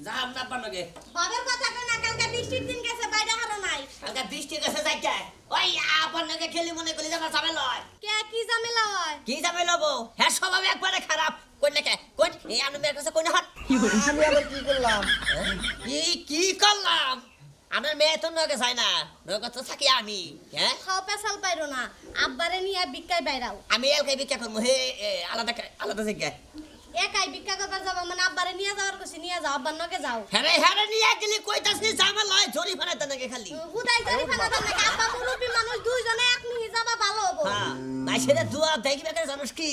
যাম না পানগে বাবার কথা কই না কালকে বৃষ্টির দিন গেছে বাইরে হারো নাই কালকে বৃষ্টি গেছে যাইতে ওই আপনাকে খেলি মনে করি যাবা যাবে লয় কে কি ঝামেলা হয় কি যাবে লবো হ্যাঁ স্বভাব একবারে খারাপ কই না কে কই এই আনন্দের কাছে কই না হাত আমি আবার কি করলাম? কি করলাম আমার মেয়ে তো নগে যায় না নগে তো থাকি আমি হ্যাঁ খাও পেছাল পাইরো না আব্বারে নিয়ে ভিক্ষাই বাইরাও আমি এলকাই বিক্রি করবো হে আলাদা আলাদা জায়গায় একাই ভিক্ষা করবার যাবো মানে আব্বারে নিয়ে যাওয়ার কইছি নিয়ে যাও আব্বার নকে যাও হ্যাঁ নিয়ে গেলি কইতাছ নি জামা লয় জরি ফানা তনকে খালি হুদাই জানি ফানা দাও নাকি আব্বা মুরব্বি মানুষ দুইজনে এক নিয়ে যাবা ভালো হবো হ্যাঁ মাইছেরে দুয়া দেখবে কে জানোস কি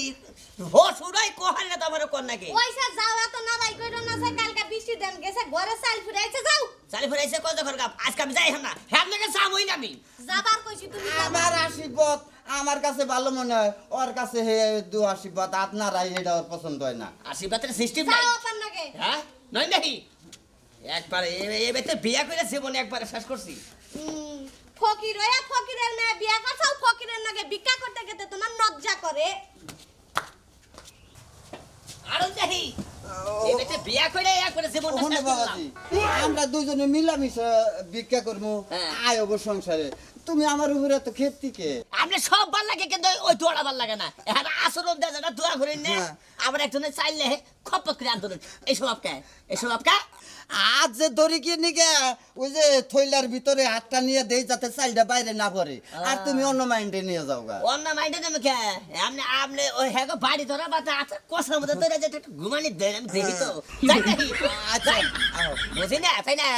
হো সুরাই কোহাল না তোমার কোন নাকি ওইসা যাও এত নারাই কইরো না যে কালকে বৃষ্টি দেন গেছে ঘরে চাল ফুরাইছে যাও চালি ফুরাইছে কত ঘর গাপ আজকে আমি যাই না হ্যাঁ নাকি যাম হই না আমি যাবার কইছি তুমি যাবা। আমার আশীর্বাদ আমার কাছে ভালো মনে হয়, ওর কাছে হে দু আশীর্বাদ আপনারাই এটা ওর পছন্দ হয় না। আশীর্বাদের সিস্টেম নাই যাও আপনার নাকি হ্যাঁ নয় নাকি একবার এই বেতে বিয়া করে জীবনে একবার শেষ করছি ফকির হইয়া ফকিরের মেয়ে বিয়া করছাও ফকিরের নাকি ভিক্ষা করতে গেতে তোমার লজ্জা করে আরো যাই এই বেতে বিয়া করে একবার জীবন ওখানে শেষ করলাম বাবাজি আমরা দুজনে মিলামিশা ভিক্ষা করবো, হ্যাঁ। আয় হবো সংসারে। তুমি আমার উপরে তো খেপতি কে? আপনি সব ভাল লাগে কিন্তু ওই দোয়াটা ভাল লাগে না এখন আসরম দেয় যেটা দোয়া করে নে হ্যাঁ। আবার একজনের চাইলে খপক করে আন্দোলন এইসব আপকা এইসব আপকা আজ যে দড়ি কিনে নিকে ওই যে থইলার ভিতরে হাতটা নিয়ে দেই যাতে চালটা বাইরে না পড়ে, আর তুমি অন্য মাইন্ডে নিয়ে যাও গা। অন্য মাইন্ডে নেমে কে আপনি আপনি ওই হ্যাঁ বাড়ি ধরা বাতা আছে কষার মধ্যে ধরে যেটা একটু ঘুমানি দেন আমি দেখি তো যাই নাকি আচ্ছা আহো। বুঝি না তাই না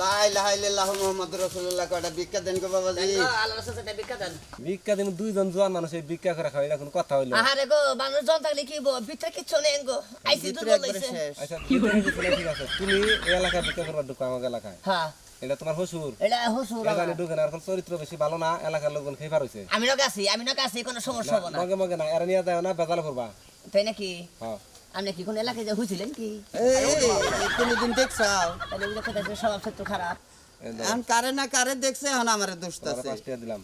লা ইলাহা ইল্লাল্লাহু মুহাম্মাদুর রাসূলুল্লাহ কয়টা ভিক্ষা দেন গো বাবাজি। আল্লাহ রাসূলের বিখ্যাত দেন ভিক্ষা দিন দুইজন জোয়ান মানুষ এই ভিক্ষা করে খাওয়াই এখন কথা হইলো। আহারে গো মানুষ জন থাকলে কি বো ভিতরে কিচ্ছু নেই গো আইসি ভিতরে দুর্বল একবারে হইছে শেষ। আচ্ছা ঠিক আছে তুমি এই এলাকায় ভিক্ষা করবার ঢুকো আমাকে এলাকায়, হ্যাঁ এটা তোমার শ্বশুর এটা হুসুর এখানে ঢুকে না, এখন চরিত্র বেশি ভালো না, এলাকার লোকজন খেয়ে পারছে আমি নকে আছি কোনো সমস্যা হবে না মগে মগে না এরা নিয়ে যায় না বেজাল করবা। তাই নাকি হ্যাঁ আপনি কি কোন এলাকায় যে হয়েছিলেন কি এই কোনদিন দেখছাও? তাহলে ওগুলো কোথায় স্বভাব সত্য খারাপ এখন কারে না কারে দেখছে, এখন আমারে দোষ আছে। 5 টাকা দিলাম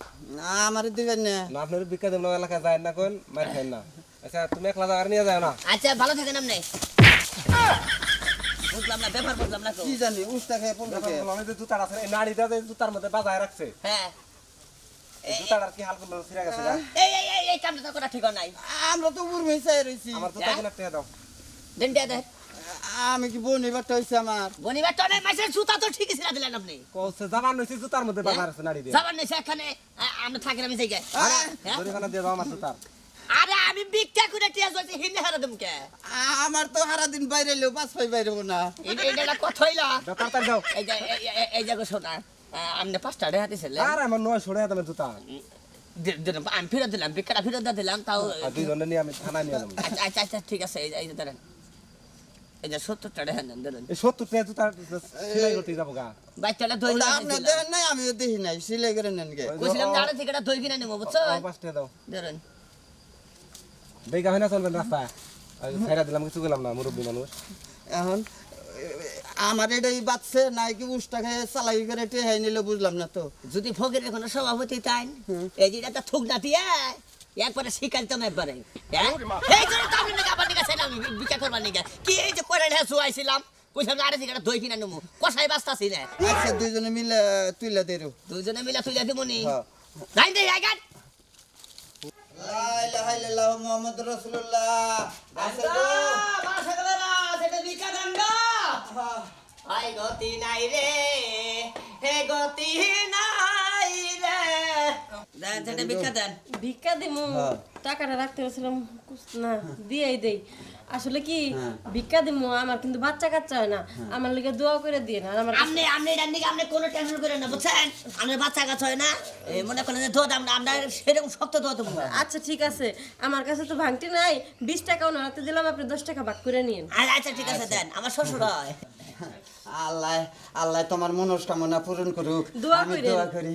আমারে দিবেন না। না, আপনার ভিক্ষা দেব না, এলাকায় যায় না কোন মার খাই না। আচ্ছা তুমি একলা যাও আর নিয়ে যায় না। আচ্ছা ভালো থাকেন আপনি বুঝলাম না ব্যাপার বুঝলাম না তো কি জানি উস্তা খেয়ে পড়বে কে? আমি যে জুতার আছে এই নাড়িটা যে জুতার মধ্যে বাজায় রাখছে, হ্যাঁ এই জুতাটার কি হাল করলো, ছিঁড়ে গেছে গা। এই কামটা তো করা ঠিক নাই আমরা তো উর্মি চাই রইছি। আমার জুতা কিনা টাকা দাও। দেন দিয়ে দেন আমি কি বনি বাটা হইছে আমার? বনিবার টনে মাসের জুতা তো ঠিকই ছিলা দিলেন আপনি কইছে জামান হইছে জুতার মধ্যে বাজায় আছে নাড়ি দিয়ে। যাবার নেই এখানে আমরা থাকেন আমি জায়গায় হ্যাঁ? জরিমানা দিয়ে দাও আমার জুতার। আরে আমি ভিক্ষা করে টিয়া যাচ্ছি হিন্দে হারা দেবো কে আমার তো সারা দিন বাইরে এলেও পাঁচ পাই বাইরে না। এটা কথা হইলা দাও তাড়াতাড়ি দাও। এই জায়গা শোনা আপনি 5 টাকা হাতে ছিলেন আর আমার 900 টাকা দামের জুতা। আমি ফেরত দিলাম ভিক্ষাটা ফেরত দিলাম তাও আর দুইজনে নিয়ে আমি থানায় নিয়ে যাবো। আচ্ছা ঠিক আছে এই যে ধরেন এই যে 70 টাকা দেন এই 70 টাকা জুতা সেলাই করতে যাবো গা। বাচ্চাটা দই ওটা আপনি দেন নাই, আমিও দেখি নাই, সিলাই করে নেন গে। কইছিলাম যে আড়া থেকে একটা দই কিনে নেবো বুঝছো 5 টাকা দাও। ধরেন বেগা হয় না চলবেন রাস্তায়। আমি ছেড়ে দিলাম, কিছু গেলাম না, মুরব্বী মানুষ। এখন আমার এটাই বাচ্চে নাই কি উস্তা খেয়ে চালাই করে টেহাই নিলে বুঝলাম না তো। যদি ফকিরের কোনো সভাপতি তাই এই যে এটা থুক না দিয়ে একবারে শিকাইতাম একবারে হ্যাঁ এই জন্য তো আপনি আবার নিকা ছেলে আমি বিকা করবার নিকা কি এই যে করে হ্যাঁ শুয়াইছিলাম কইছিলাম আড়া থেকে একটা দই কিনে নেবো কষাই বাস্তাছি না আচ্ছা দুইজনে মিলে তুইলা দেরো। দুজনে মিলে তুইলা দিমুনি হ্যাঁ। যাই দে আগান লা ইলাহা ইল্লাল্লাহু মুহাম্মাদুর রাসূলুল্লাহ। আছে গো। সেটা বিকা দাঙ্গা আই গতি নাই রে হে গতি নাই রে দেন সেটা বিকা দেন ভিক্ষা দিমু হ্যাঁ। টাকাটা রাখতে বলছিলাম না দিয়েই দেই আসলে কি ভিক্ষা দিমু আমার কিন্তু বাচ্চা কাচ্চা হয় না আমার লিগে দোয়া করে দিয়ে না আমার আপনি এটার দিকে আপনি কোনো টেনশন করেন না বুঝছেন আপনার বাচ্চা কাছে হয় না মনে করেন যে দোয়া আমরা সেরকম শক্ত দোয়া দেবো না আচ্ছা ঠিক আছে আমার কাছে তো ভাঙটি নাই 20 টাকাও না রাখতে দিলাম আপনি 10 টাকা ভাগ করে নিন আচ্ছা ঠিক আছে দেন আমার শ্বশুর হয় আল্লাহ আল্লাহ তোমার মনস্কামনা পূরণ করুক। দোয়া আমি কইরেন। দোয়া করি।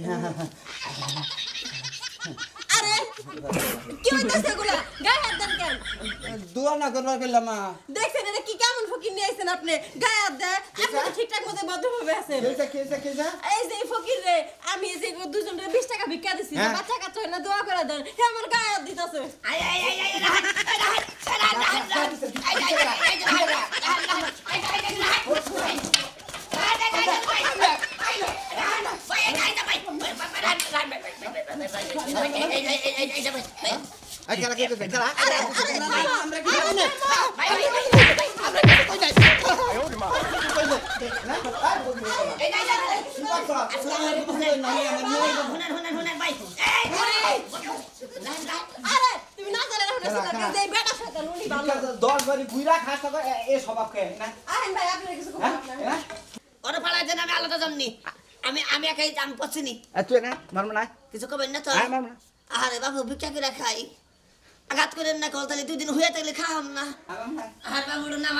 আরে কি হইতাছে এগুলা গায়ে হাত দেন কেন দোয়া না করবার গেলাম মা। দেখছেন এটা কি কেমন ফকির নিয়ে আইছেন আপনি গায়ে হাত দেয় আপনি ঠিকঠাক মতো ভদ্রভাবে আছেন কেসা এই যে ফকির রে আমি এই যে দুজন রে 20 টাকা ভিক্ষা দিছি হ্যাঁ। বাচ্চা কাচ্চা হয় না দোয়া করে দেন হে আমার গায়ে হাত দিতাছে আই কেরা কে কইছে কেরা আমরা কি জানি না ভাই ভাই আমরা কি কই নাই এই না হুনার ভাই আরে তুমি না জানো না যে বেটা শয়তান উনি ভালো 10 বারি গুইরা খাস তো এ স্বভাব কে না আহেন ভাই আপনি কিছু করবেন না ওরে ফালা দেন আমি আলাদা যামনি আমি একাই আমি পছনি তুই না মারমা না কিছু কবেন না তো হ্যাঁ মারমা আরে বাবু ভিক্ষা করে খাই আঘাত করেন না কলতালি 2 দিন হয়ে থাকলে খাওয়াম না আর বাবুর নাম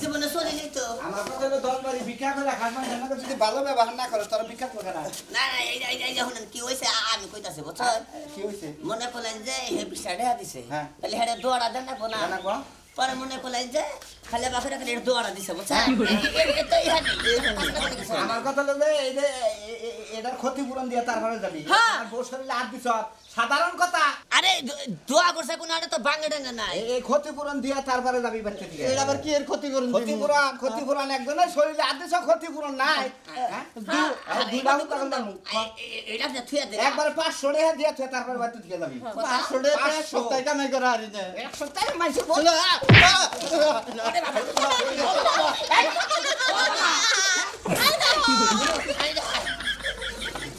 জীবনে চলে যেত আমার কথা হলো 10 বারি ভিক্ষা করে খাস মানে না যদি ভালো ব্যবহার না করো তোর ভিক্ষা করে না না না এই শুনেন কি হইছে আমি কইতাছি বুঝছো কি হইছে মনে করলেন যে হে বিশটা দেয়া দিছে হ্যাঁ। তাহলে হেরে দোয়াড়া দেন না কোনা না গো পরে মনে করলেন যে খালি বাপের কাছে দোয়াড়া দিছে বুঝছো তো ইহানি আমার কথা হলো যে এই যে এটার ক্ষতিপূরণ দিয়ে তারপরে যাবি হ্যাঁ। আর বউ শরীরে হাত দিছ সাধারণ কথা আরে দোয়া করছে কোন আরে তো ভাঙে ডাঙ্গা নাই এই ক্ষতিপূরণ দিয়ে তারপরে যাবি বাচ্চা দিকে এটা আবার কি এর ক্ষতিপূরণ একজনের শরীরে হাত দিছ ক্ষতিপূরণ নাই হ্যাঁ দুই বাহু তখন দামু এটা যে থুয়া দে একবারে 500 টাকা দিয়ে তুই তারপরে বাচ্চা দিকে যাবি 500 টাকা এক সপ্তাহ কামাই করা হারি না এক সপ্তাহে মাইছে বল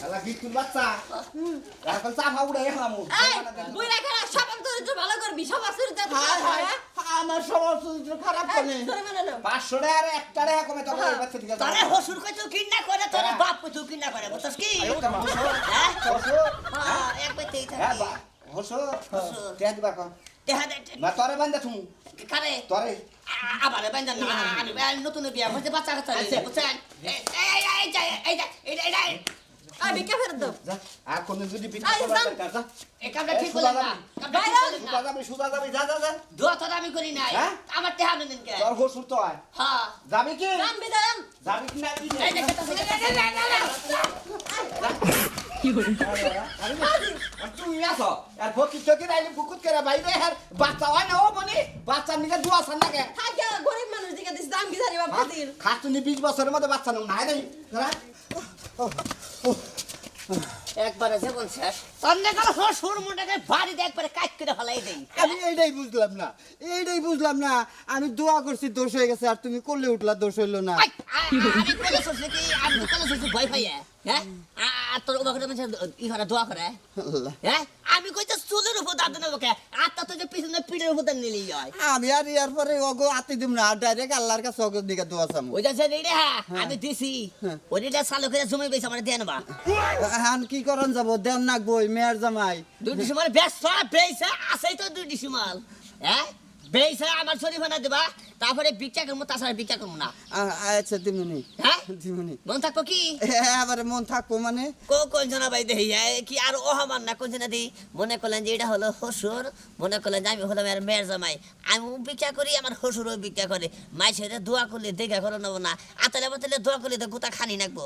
আলা কি তুই বাচ্চা এখন চাপা উড়ে খামু এই বুইরা খারা সব চরিত্র ভালো করবি সব চরিত্র আমার সবার চরিত্র খারাপ কেন ধরে মানে না 500 টাকা আর 1 টাকা কমে তো বাচ্চা দিকে তোরে হসুর কই তো কিন্না করে তোরে বাপ কই তো কিন্না করে বুঝছস কি হ্যাঁ হ্যাঁ এক বাইতেই হ্যাঁ থাকি বা হসো তে দিবা কো দেখা দে না তোরে বান্দা তুমি কারে তোরে আবার বাইন্দা না আমি নতুন বিয়া হইছে বাচ্চা কাচ্চা হইছে বুঝছেন এই আই বিকা ফেরত দাও যা আর কোন যদি পিঠা আই, করা যান। দরকার যা এই কামটা ঠিক করলেন না কামটা ঠিক করলেন না সুদা যাবি যা যা যা দোয়া তো আমি করি নাই হ্যাঁ? আমার টেহা নেন কে তোর হসুর তো হয় হ্যাঁ যাবি কি জান বিদায়ন যাবি কি না কি এই দেখে তো তুই আসো আর ফকির চকির আইলে ফুকুত করে বাইরে আর বাচ্চা হয় না ও মনি বাচ্চার নিকে দুয়া সান লাগে থাকে গরিব মানুষ দিকে দিস দাম কি জানি বাপ দিন খাস তুমি 20 বছরের মধ্যে বাচ্চা নাও নাই নাই একবারে জীবন শেষ তন্নে কাল হসুর মুন্ডাকে বাড়ি দে একবারে কাট করে ফলাই দেই আমি এইটাই বুঝলাম না আমি দোয়া করছি দোষ হয়ে গেছে আর তুমি করলে উঠলা দোষ হইলো না আমি কোলে সরছে কি আমি কোলে সরছে ভয় পাইয়া হ্যাঁ আর তোর ওবাকে মানে ই করে দোয়া করে আল্লাহ হ্যাঁ আমি কইতে চুলের উপর দাঁত নেবো কে আত্মা তো যে পিছনে পিঠের উপর দাঁত নিলেই হয় আমি আর ইয়ার পরে ওগো আতি দিম না ডাইরেক্ট আল্লাহর কাছে ওগো দিকে দোয়া চামু ওই যে রে আমি দিছি ওইটা চালু করে জমি বেশ আমার দেন বা এখন কি করন যাব দেন নাকবো মেয়ের জামাই দুই ডিসিমাল ব্যস্ত বেইছে আছেই তো দুই ডিসিমাল হ্যাঁ বেইছে আমার শরীর বানা দেবা তারপরে ভিক্ষা করবো তাছাড়া ভিক্ষা করবো না আচ্ছা দিমুনি হ্যাঁ দিমুনি মন থাকবো কি এবারে মন থাকবো মানে কোন জনা ভাই দেখি কি আর অহমান না কোন জনা দি মনে করলেন যে এটা হলো হসুর মনে করলেন যে আমি হলাম আর মেয়ের জামাই আমি ভিক্ষা করি আমার হসুরও ভিক্ষা করে মাই ছেড়ে দোয়া করলে দেখা করো নেবো না আতলে বাতলে দোয়া করলে তো গোটা খানি নাকবো